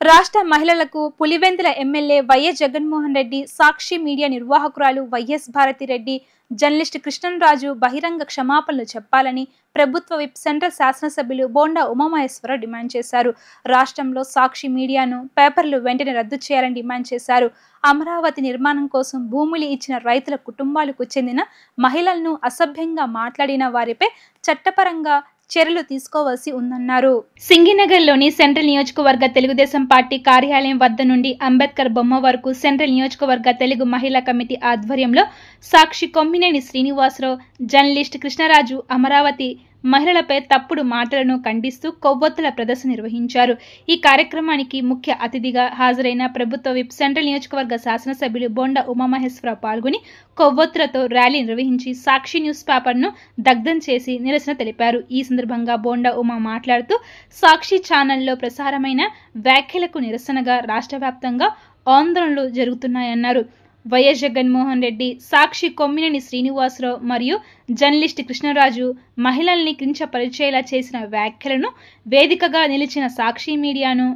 రాష్ట్ర మహిళలకు Pulivendula MLA YS Jaganmohan Reddy, Sakshi media నిర్వాహకురాలు వైఎస్ భారతిరెడ్డి, జర్నలిస్ట్ కృష్ణంరాజు బహిరంగ క్షమాపణలు చెప్పాలని ప్రభుత్వ విప్ సెంట్రల్ శాసనసభ్యులు బోండా ఉమామహేశ్వరరావు డిమాండ్ చేశారు. రాష్ట్రంలో సాక్షి మీడియాను, పేపర్లు వెంటనే రద్దు చేయాలని డిమాండ్ చేశారు. అమరావతి నిర్మాణం కోసం భూములు ఇచ్చిన రైతుల కుటుంబాలకు చెందిన మహిళలను అసభ్యంగా మాట్లాడిన వారిపై చట్టపరంగా చర్యలు తీసుకోవాల్సి ఉందన్నారు. సింగినగర్లోని సెంట్రల్ నియోజకవర్గ తెలుగుదేశం పార్టీ కార్యాలయం వద్ద నుండి అంబేద్కర్ బొమ్మ వరకు సెంట్రల్ నియోజకవర్గ తెలుగు మహిళా కమిటీ ఆధ్వర్యంలో సాక్షి కొమ్మినేని శ్రీనివాసరావు, జర్నలిస్ట్ కృష్ణరాజు అమరావతి మహిళలపై తప్పుడు మాటలను ఖండిస్తూ కొవ్వొత్తుల ప్రదర్శన నిర్వహించారు. ఈ కార్యక్రమానికి ముఖ్య అతిథిగా హాజరైన ప్రభుత్వ విప్ సెంట్రల్ నియోజకవర్గ శాసనసభ్యులు బోండా ఉమామహేశ్వరరావు పాల్గొని కొవ్వొత్తులతో ర్యాలీ నిర్వహించి సాక్షి న్యూస్ పేపర్ను దగ్ధం చేసి నిరసన తెలిపారు. ఈ సందర్భంగా బోండా ఉమా మాట్లాడుతూ సాక్షి ఛానల్లో ప్రసారమైన వ్యాఖ్యలకు నిరసనగా రాష్ట్ర వ్యాప్తంగా ఆందోళనలు జరుగుతున్నాయన్నారు. వైఎస్ జగన్మోహన్ రెడ్డి, సాక్షి కొమ్మినేని శ్రీనివాసరావు మరియు జర్నలిస్ట్ కృష్ణరాజు మహిళల్ని కించపరిచేలా చేసిన వ్యాఖ్యలను వేదికగా నిలిచిన సాక్షి మీడియాను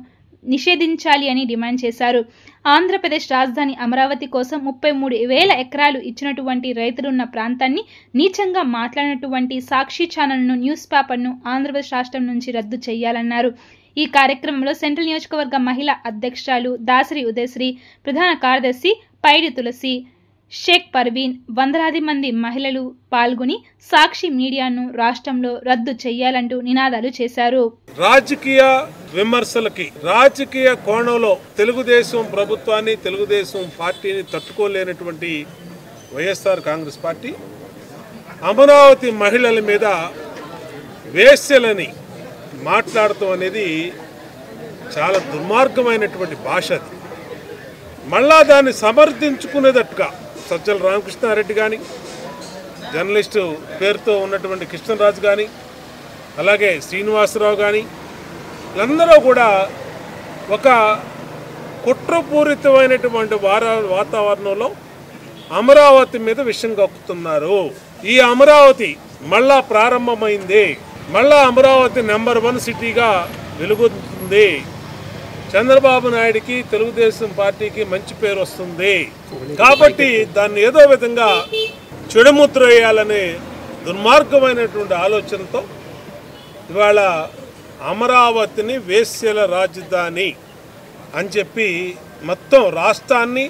నిషేధించాలి అని డిమాండ్ చేశారు. ఆంధ్రప్రదేశ్ రాజధాని అమరావతి కోసం 33,000 ఎకరాలు ఇచ్చినటువంటి రైతులున్న ప్రాంతాన్ని నీచంగా మాట్లాడినటువంటి సాక్షి ఛానల్ను, న్యూస్ పేపర్ను ఆంధ్రప్రదేశ్ రాష్ట్రం నుంచి రద్దు చేయాలన్నారు. ఈ కార్యక్రమంలో సెంట్రల్ నియోజకవర్గ మహిళా అధ్యక్షురాలు దాసరి ఉదయశ్రీ, ప్రధాన కార్యదర్శి పైడి తులసి, షేక్ పర్వీన్, వందలాది మంది మహిళలు పాల్గొని సాక్షి మీడియాను రాష్ట్రంలో రద్దు చేయాలంటూ నినాదాలు చేశారు. రాజకీయ విమర్శలకి రాజకీయ కోణంలో తెలుగుదేశం ప్రభుత్వాన్ని, తెలుగుదేశం పార్టీని తట్టుకోలేనటువంటి వైఎస్ఆర్ కాంగ్రెస్ పార్టీ అమరావతి మహిళల మీద వేశ్యలని మాట్లాడటం అనేది చాలా దుర్మార్గమైనటువంటి భాష. అది మళ్ళా దాన్ని సమర్థించుకునేటట్టుగా సజ్జల రామకృష్ణారెడ్డి కానీ, జర్నలిస్టు పేరుతో ఉన్నటువంటి కృష్ణరాజు కానీ, అలాగే శ్రీనివాసరావు కానీ, వీళ్ళందరూ కూడా ఒక కుట్రపూరితమైనటువంటి వాతావరణంలో అమరావతి మీద విషం కక్కుతున్నారు. ఈ అమరావతి మళ్ళా ప్రారంభమైంది, మళ్ళా అమరావతి నెంబర్ 1 సిటీగా వెలుగొందుతుంది. చంద్రబాబు నాయుడికి, తెలుగుదేశం పార్టీకి మంచి పేరు వస్తుంది. కాబట్టి దాన్ని ఏదో విధంగా చెడుముద్ర వేయాలనే దుర్మార్గమైనటువంటి ఆలోచనతో ఇవాళ అమరావతిని వేశ్యల రాజధాని అని చెప్పి మొత్తం రాష్ట్రాన్ని,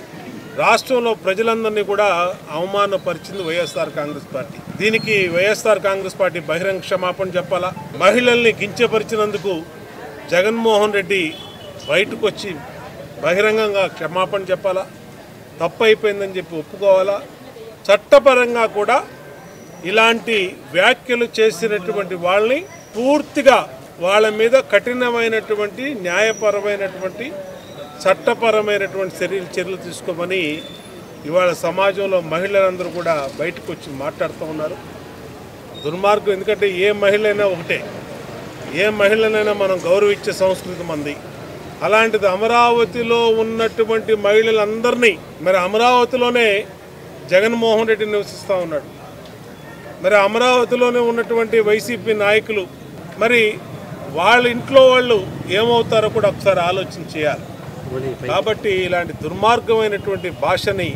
రాష్ట్రంలో ప్రజలందరినీ కూడా అవమానపరిచింది వైఎస్ఆర్ కాంగ్రెస్ పార్టీ. దీనికి వైఎస్ఆర్ కాంగ్రెస్ పార్టీ బహిరంగ క్షమాపణ చెప్పాలా. మహిళల్ని కించపరిచినందుకు జగన్మోహన్ రెడ్డి బయటకు వచ్చి బహిరంగంగా క్షమాపణ చెప్పాలా. తప్పు అయిపోయిందని చెప్పి ఒప్పుకోవాలా. చట్టపరంగా కూడా ఇలాంటి వ్యాఖ్యలు చేసినటువంటి వాళ్ళని పూర్తిగా వాళ్ళ మీద కఠినమైనటువంటి, న్యాయపరమైనటువంటి, చట్టపరమైనటువంటి చర్యలు తీసుకోమని ఇవాళ సమాజంలో మహిళలందరూ కూడా బయటకు వచ్చి మాట్లాడుతూ ఉన్నారు. దుర్మార్గం. ఎందుకంటే ఏ మహిళైనా ఒకటే, ఏ మహిళనైనా మనం గౌరవించే సంస్కృతి మంది. అలాంటిది అమరావతిలో ఉన్నటువంటి మహిళలందరినీ, మరి అమరావతిలోనే జగన్మోహన్ రెడ్డి నివసిస్తూ ఉన్నాడు. మరి అమరావతిలోనే ఉన్నటువంటి వైసీపీ నాయకులు, మరి వాళ్ళ ఇంట్లో వాళ్ళు ఏమవుతారో కూడా ఒకసారి ఆలోచన చేయాలి. కాబట్టి ఇలాంటి దుర్మార్గమైనటువంటి భాషని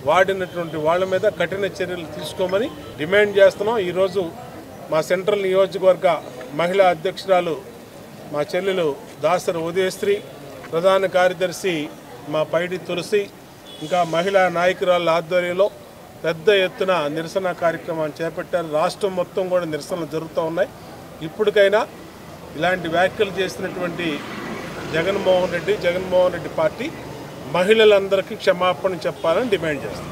వాడినటువంటి వాళ్ళ మీద కఠిన చర్యలు తీసుకోమని డిమాండ్ చేస్తున్నాం. ఈరోజు మా సెంట్రల్ నియోజకవర్గ మహిళా అధ్యక్షురాలు మా చెల్లెలు దాసరి ఉదయశ్రీ, ప్రధాన కార్యదర్శి మా పైడి తులసి, ఇంకా మహిళా నాయకురాళ్ళ ఆధ్వర్యంలో పెద్ద ఎత్తున నిరసన కార్యక్రమాన్ని చేపట్టారు. రాష్ట్రం మొత్తం కూడా నిరసనలు జరుగుతూ ఉన్నాయి. ఇప్పటికైనా ఇలాంటి వ్యాఖ్యలు చేసినటువంటి జగన్మోహన్ రెడ్డి పార్టీ మహిళలందరికీ క్షమాపణ చెప్పాలని డిమాండ్ చేస్తారు.